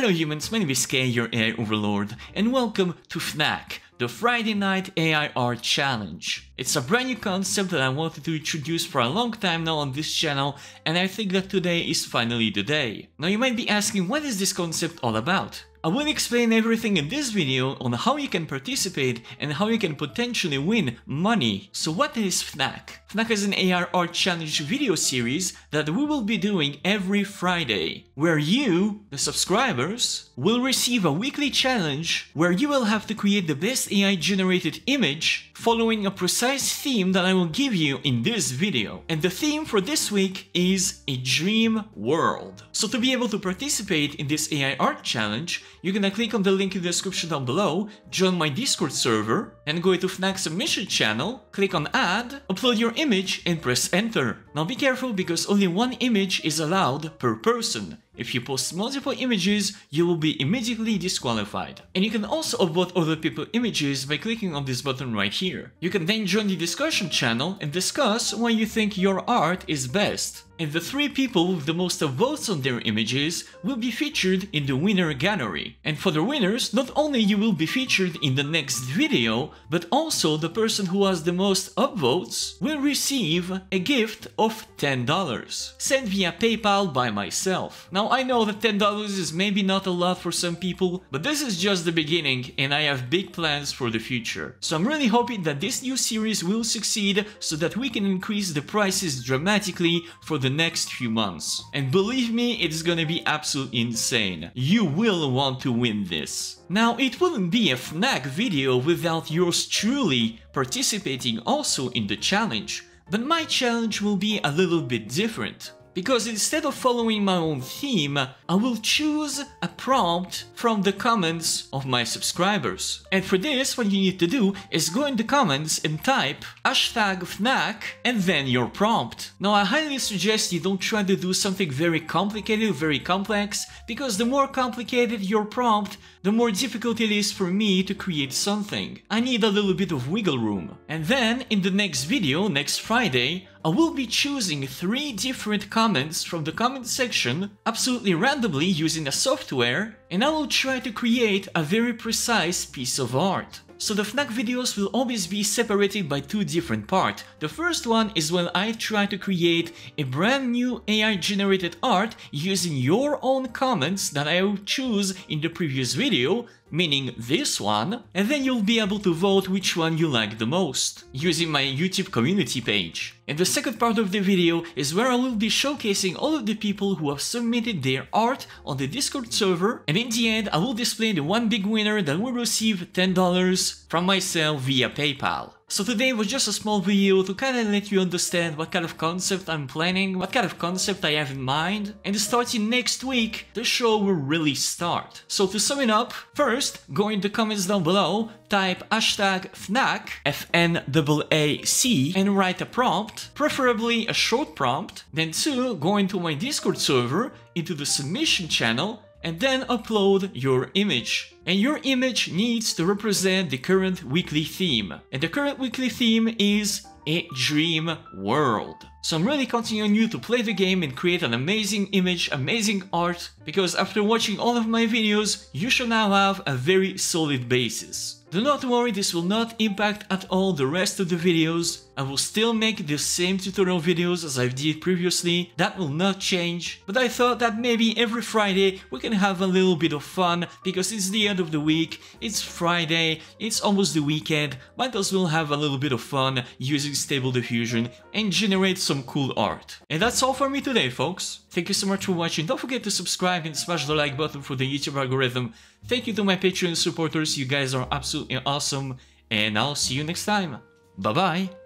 Hello humans, my name is Kay, your AI overlord, and welcome to FNAAC, the Friday Night AI Art Challenge. It's a brand new concept that I wanted to introduce for a long time now on this channel, and I think that today is finally the day. Now you might be asking, what is this concept all about? I will explain everything in this video on how you can participate and how you can potentially win money. So what is FNAAC? FNAAC is an AI art challenge video series that we will be doing every Friday, where you, the subscribers, will receive a weekly challenge where you will have to create the best AI generated image following a precise theme that I will give you in this video. And the theme for this week is a dream world. So to be able to participate in this AI art challenge, you're gonna click on the link in the description down below, join my Discord server, and go to FNAAC submission channel, click on add, upload your image and press enter. Now be careful because only one image is allowed per person. If you post multiple images, you will be immediately disqualified. And you can also upvote other people's images by clicking on this button right here. You can then join the discussion channel and discuss why you think your art is best. And the 3 people with the most votes on their images will be featured in the winner gallery. And for the winners, not only you will be featured in the next video, but also the person who has the most upvotes will receive a gift of $10, sent via PayPal by myself. Now I know that $10 is maybe not a lot for some people, but this is just the beginning and I have big plans for the future. So I'm really hoping that this new series will succeed so that we can increase the prices dramatically for the next few months. And believe me, it's gonna be absolutely insane. You will want to win this. Now, it wouldn't be a FNAAC video without yours truly participating also in the challenge, but my challenge will be a little bit different. Because instead of following my own theme, I will choose a prompt from the comments of my subscribers. And for this, what you need to do is go in the comments and type #FNAAC and then your prompt. Now I highly suggest you don't try to do something very complicated, very complex, because the more complicated your prompt, the more difficult it is for me to create something. I need a little bit of wiggle room. And then in the next video, next Friday, I will be choosing 3 different comments from the comment section, absolutely randomly using a software, and I will try to create a very precise piece of art. So the FNAAC videos will always be separated by 2 different parts. The first one is when I try to create a brand new AI generated art using your own comments that I will choose in the previous video, meaning this one, and then you'll be able to vote which one you like the most, using my YouTube community page. And the second part of the video is where I will be showcasing all of the people who have submitted their art on the Discord server, and in the end I will display the one big winner that will receive $10 from myself via PayPal. So today was just a small video to kind of let you understand what kind of concept I'm planning, what kind of concept I have in mind, and starting next week, the show will really start. So to sum it up, first, go in the comments down below, type #FNAAC, FNAAC, and write a prompt, preferably a short prompt. Then 2, go into my Discord server, into the submission channel, and then upload your image. And your image needs to represent the current weekly theme. And the current weekly theme is a dream world. So I'm really counting on you to play the game and create an amazing image, amazing art, because after watching all of my videos, you should now have a very solid basis. Do not worry, this will not impact at all the rest of the videos. I will still make the same tutorial videos as I did previously, that will not change. But I thought that maybe every Friday we can have a little bit of fun, because it's the end of the week, it's Friday, it's almost the weekend, might as well have a little bit of fun using Stable Diffusion and generate some cool art. And that's all for me today, folks. Thank you so much for watching, don't forget to subscribe and smash the like button for the YouTube algorithm. Thank you to my Patreon supporters, you guys are absolutely awesome, and I'll see you next time. Bye bye!